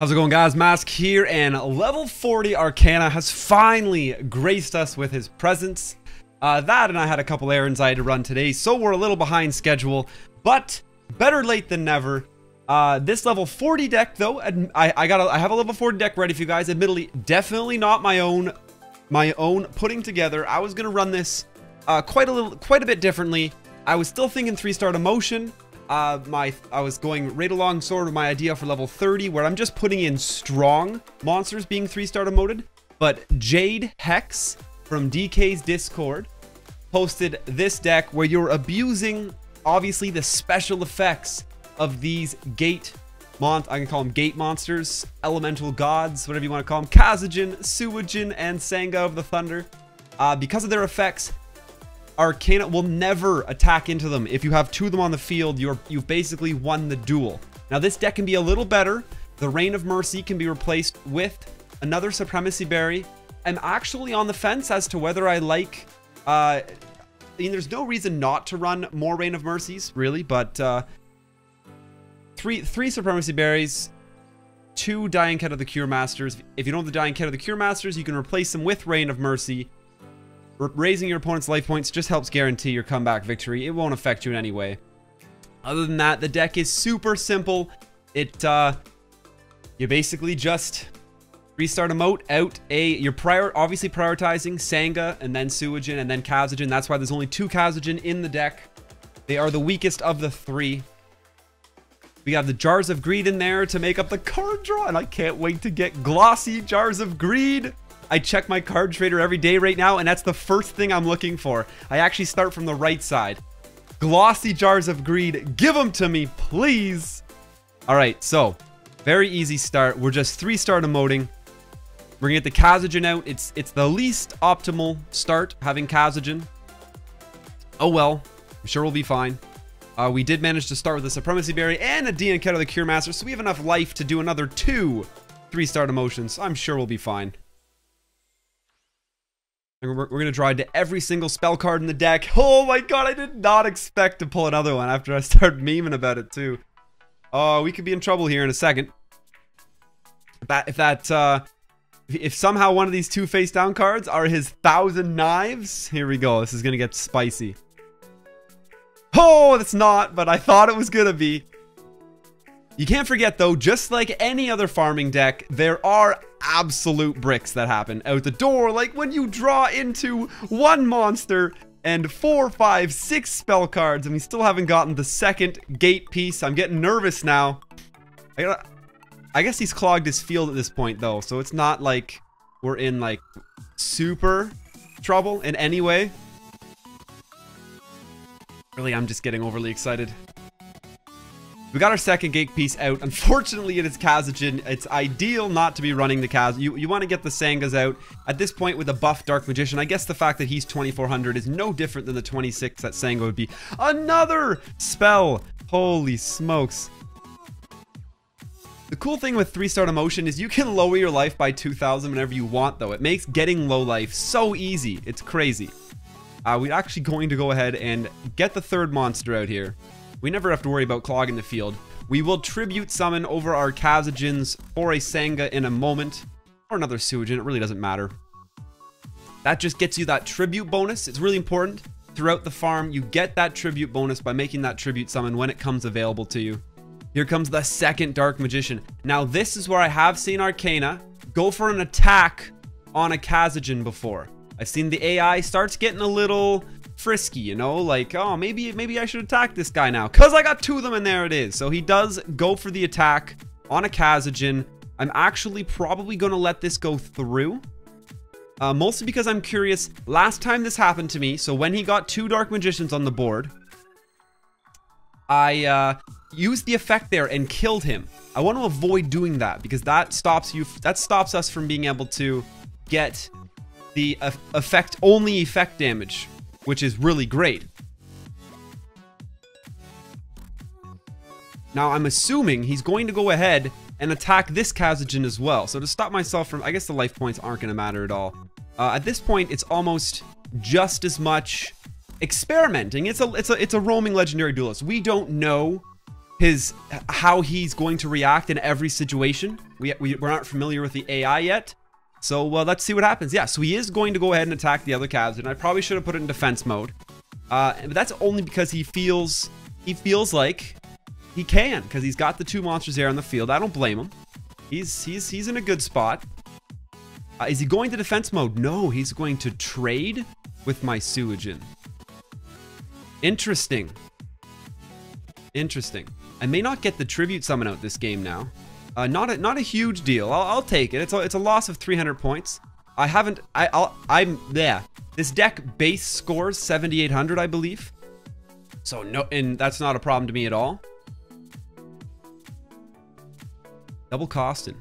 How's it going, guys? Mask here, and level 40 Arkana has finally graced us with his presence. That and I had a couple errands I had to run today, so we're a little behind schedule, but better late than never. This level 40 deck, though, I have a level 40 deck ready for you guys. Admittedly, definitely not my own putting together. I was gonna run this quite a bit differently. I was still thinking 3-star emotion. I was going right along sort of my idea for level 30, where I'm just putting in strong monsters being 3-star emoted. But Jade Hex from DK's Discord posted this deck where you're abusing, obviously, the special effects of these I can call them gate monsters, elemental gods, whatever you want to call them, Kazajin, Suijin, and Sanga of the Thunder. Because of their effects, Arkana will never attack into them. If you have 2 of them on the field, you've basically won the duel. Now, this deck can be a little better. The Reign of Mercy can be replaced with another Supremacy Berry. I'm actually on the fence as to whether I like... I mean, there's no reason not to run more Reign of Mercies, really, but... Three Supremacy Berries, 2 Dying Cat of the Cure Masters. If you don't have the Dying Cat of the Cure Masters, you can replace them with Reign of Mercy. Raising your opponent's life points just helps guarantee your comeback victory. It won't affect you in any way. Other than that, the deck is super simple. You basically just 3-star emote out you're obviously prioritizing Sanga and then Suijin and then Kazajin. That's why there's only 2 Kazajin in the deck. They are the weakest of the 3. We have the Jars of Greed in there to make up the card draw, and I can't wait to get glossy Jars of Greed. I check my card trader every day right now, and that's the first thing I'm looking for. I actually start from the right side. Glossy Jars of Greed, give them to me, please. All right, so very easy start. We're just 3-star emoting. We're gonna get the Kazajin out. It's the least optimal start, having Kazajin. Oh well, I'm sure we'll be fine. We did manage to start with a Supremacy Berry and a Dying Cat of the Cure Master, so we have enough life to do another 2 3-star emotions. I'm sure we'll be fine. And we're going to draw into every single spell card in the deck. Oh my god, I did not expect to pull another one after I started memeing about it too. Oh, we could be in trouble here in a second. If somehow one of these 2 face down cards are his 1,000 Knives, here we go. This is going to get spicy. Oh, it's not, but I thought it was going to be. You can't forget, though, just like any other farming deck, there are absolute bricks that happen out the door, like when you draw into 1 monster and 4, 5, 6 spell cards, and we still haven't gotten the 2nd gate piece. I'm getting nervous now. I guess he's clogged his field at this point, though, so it's not like we're in, like, super trouble in any way. Really, I'm just getting overly excited. We got our 2nd gate piece out. Unfortunately, it is Kazajin. It's ideal not to be running the Kaz. You want to get the Sangas out. At this point, with a buff Dark Magician, I guess the fact that he's 2400 is no different than the 26 that Sanga would be. Another spell! Holy smokes. The cool thing with 3-star emotion is you can lower your life by 2,000 whenever you want, though. It makes getting low life so easy. It's crazy. We're actually going to go ahead and get the 3rd monster out here. We never have to worry about clogging the field. We will tribute summon over our Kazajins for a Sanga in a moment. Or another Suijin, it really doesn't matter. That just gets you that tribute bonus. It's really important. Throughout the farm, you get that tribute bonus by making that tribute summon when it comes available to you. Here comes the 2nd Dark Magician. Now, this is where I have seen Arkana go for an attack on a Kazajin before. I've seen the AI starts getting a little frisky, you know, like, oh, maybe I should attack this guy now, because I got 2 of them, and there it is. So he does go for the attack on a Kazajin. I'm actually probably going to let this go through, mostly because I'm curious. Last time this happened to me, so when he got 2 Dark Magicians on the board, I used the effect there and killed him. I want to avoid doing that, because that stops us from being able to get the only effect damage, which is really great. Now, I'm assuming he's going to go ahead and attack this Kazajin as well. So to stop myself from... I guess the life points aren't going to matter at all. At this point, it's almost just as much experimenting. It's a roaming legendary duelist. We don't know how he's going to react in every situation. We're not familiar with the AI yet. So let's see what happens. Yeah, so he is going to go ahead and attack the other cabs, and I probably should have put it in defense mode. But that's only because he feels like he can, because he's got the 2 monsters there on the field. I don't blame him. He's in a good spot. Is he going to defense mode? No, he's going to trade with my Suijin. Interesting. Interesting. I may not get the tribute summon out this game now. Not a huge deal. I'll take it. It's a loss of 300 points. This deck base scores 7,800, I believe. So no, and that's not a problem to me at all. Double Costin.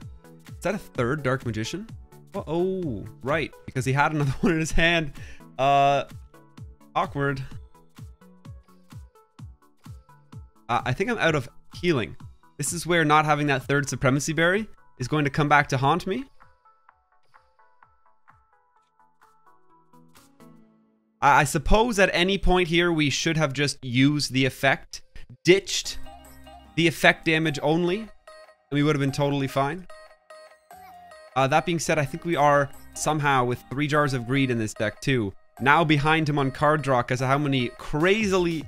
Is that a 3rd Dark Magician? Oh, right, because he had another one in his hand. Awkward. I think I'm out of healing. This is where not having that 3rd Supremacy Berry is going to come back to haunt me. I suppose at any point here we should have just used the effect, ditched the effect damage only, and we would have been totally fine. That being said, I think we are somehow, with 3 Jars of Greed in this deck too, now behind him on card draw because of how many crazily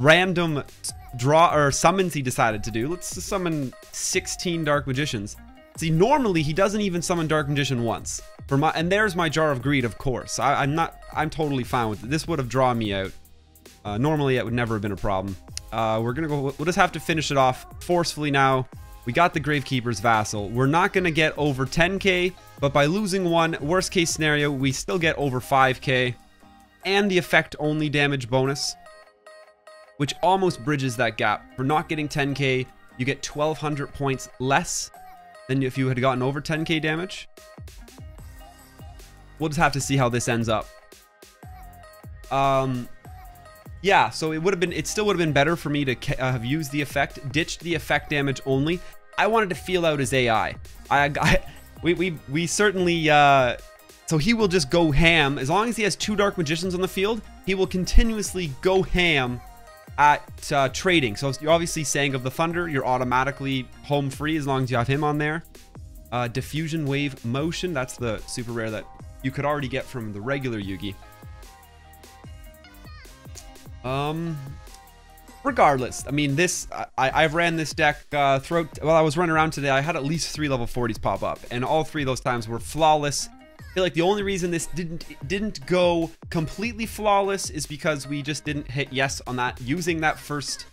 random draw or summons he decided to do. Let's just summon 16 Dark Magicians. See, normally he doesn't even summon Dark Magician once. And there's my Jar of Greed, of course. I'm totally fine with it. This would have drawn me out. Normally it would never have been a problem. We'll just have to finish it off forcefully now. We got the Gravekeeper's Vassal. We're not gonna get over 10k, but by losing one, worst case scenario, we still get over 5k. And the effect only damage bonus, which almost bridges that gap. For not getting 10k, you get 1,200 points less than if you had gotten over 10k damage. We'll just have to see how this ends up. Yeah, so it still would have been better for me to have used the effect, ditched the effect damage only. I wanted to feel out his AI. We certainly, so he will just go ham. As long as he has 2 Dark Magicians on the field, he will continuously go ham at trading. So you're obviously saying of the Thunder, you're automatically home free as long as you have him on there. Diffusion Wave Motion, that's the super rare that you could already get from the regular Yugi. Regardless, I mean, I've ran this deck while I was running around today. I had at least 3 level 40s pop up, and all 3 of those times were flawless. I feel like the only reason this didn't go completely flawless is because we just didn't hit yes on that using that first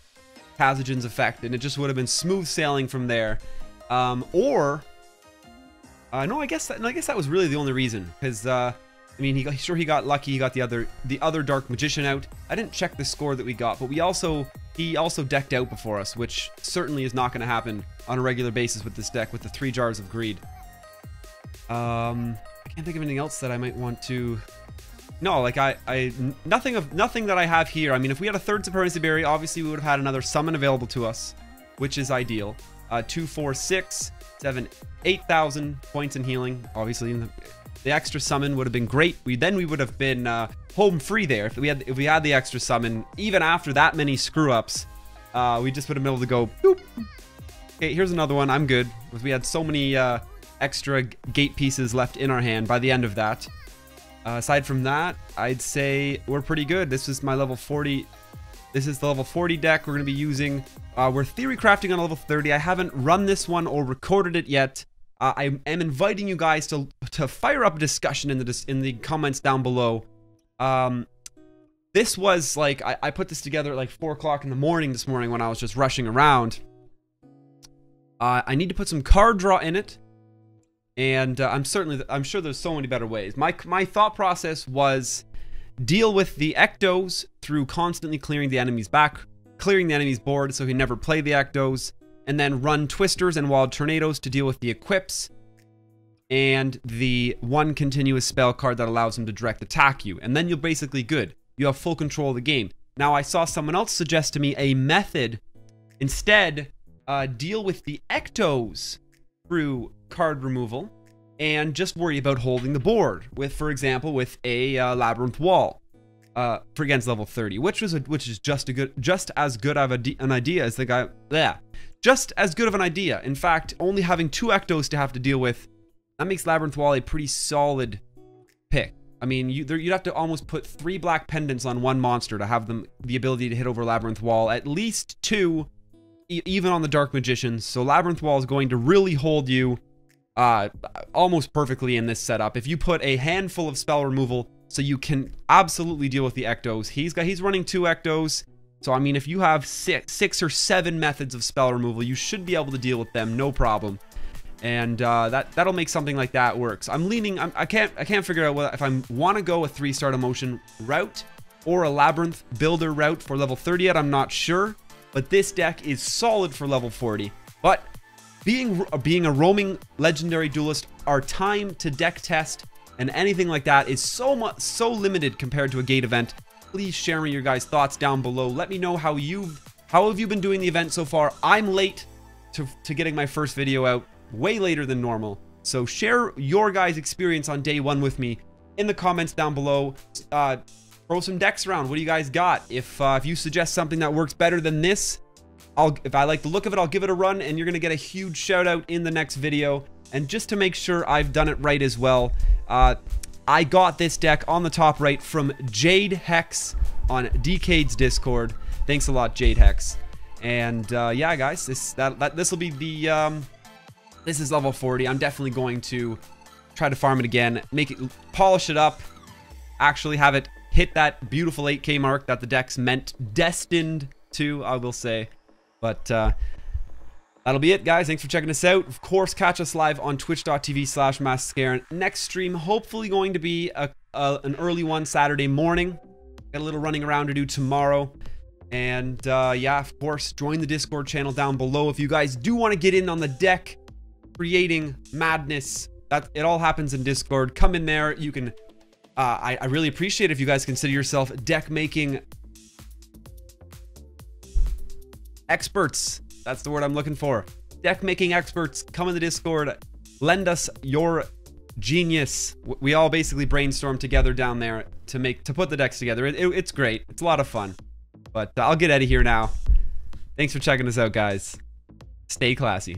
Kazajin's effect, and it just would have been smooth sailing from there. No, I guess that was really the only reason, because I mean, he got lucky. He got the other Dark Magician out. I didn't check the score that we got, but he also decked out before us, which certainly is not going to happen on a regular basis with this deck with the 3 Jars of Greed. I can't think of anything else that I might want to. No, like nothing that I have here. I mean, if we had a 3rd Supremacy Berry, obviously we would have had another summon available to us, which is ideal. 2, 4, 6, 7, 8,000 points in healing. Obviously, the extra summon would have been great. We would have been home free there if we had the extra summon. Even after that many screw ups, we just would have been able to go boop. Okay, here's another one. I'm good. We had so many extra gate pieces left in our hand by the end of that. Aside from that, I'd say we're pretty good. This is my level 40. This is the level 40 deck we're going to be using. We're theory crafting on level 30. I haven't run this one or recorded it yet. I am inviting you guys to fire up a discussion in the comments down below. This was like, I put this together at like 4 o'clock in the morning this morning when I was just rushing around. I need to put some card draw in it, and I'm sure there's so many better ways. My thought process was deal with the Ectos through constantly clearing the enemy's board so he never play the Ectos, and then run Twisters and Wild Tornadoes to deal with the equips and the one continuous spell card that allows him to direct attack you, and then you're basically good. You have full control of the game. Now, I saw someone else suggest to me a method. Instead, deal with the Ectos through card removal and just worry about holding the board with, for example, with a Labyrinth Wall. for against level 30, which is just as good of an idea as the guy. Yeah, just as good of an idea. In fact, only having 2 Ectos to have to deal with, that makes Labyrinth Wall a pretty solid pick. I mean, you'd have to almost put 3 black pendants on 1 monster to have them the ability to hit over Labyrinth Wall. At least 2, even on the Dark Magicians. So Labyrinth Wall is going to really hold you almost perfectly in this setup. If you put a handful of spell removal, so you can absolutely deal with the Ectos. He's running 2 Ectos. So I mean, if you have 6 or 7 methods of spell removal, you should be able to deal with them, no problem. And that'll make something like that works. I'm leaning. I can't figure out if I want to go a 3-star emotion route or a Labyrinth builder route for level 30 yet. I'm not sure, but this deck is solid for level 40. But being a roaming legendary duelist, our time to deck test and anything like that is so limited compared to a gate event. Please share me your guys' thoughts down below. Let me know how have you been doing the event so far. I'm late to getting my first video out, way later than normal. So share your guys' experience on day 1 with me in the comments down below. Throw some decks around. What do you guys got? If you suggest something that works better than this, if I like the look of it, I'll give it a run, and you're gonna get a huge shout out in the next video. And just to make sure I've done it right as well, I got this deck on the top right from Jade Hex on Decade's Discord. Thanks a lot, Jade Hex. And yeah, guys, this will be the this is level 40. I'm definitely going to try to farm it again, polish it up, actually have it hit that beautiful 8K mark that the deck's destined to, I will say. But that'll be it, guys. Thanks for checking us out. Of course, catch us live on twitch.tv/MasKScarin. Next stream, hopefully going to be an early one Saturday morning. Got a little running around to do tomorrow. And yeah, of course, join the Discord channel down below if you guys do want to get in on the deck creating madness. That it all happens in Discord. Come in there. You can I really appreciate if you guys consider yourself deck making experts. That's the word I'm looking for. Deck making experts. Come in the Discord. Lend us your genius. We all basically brainstorm together down there to put the decks together. It's great. It's a lot of fun. But I'll get out of here now. Thanks for checking us out, guys. Stay classy.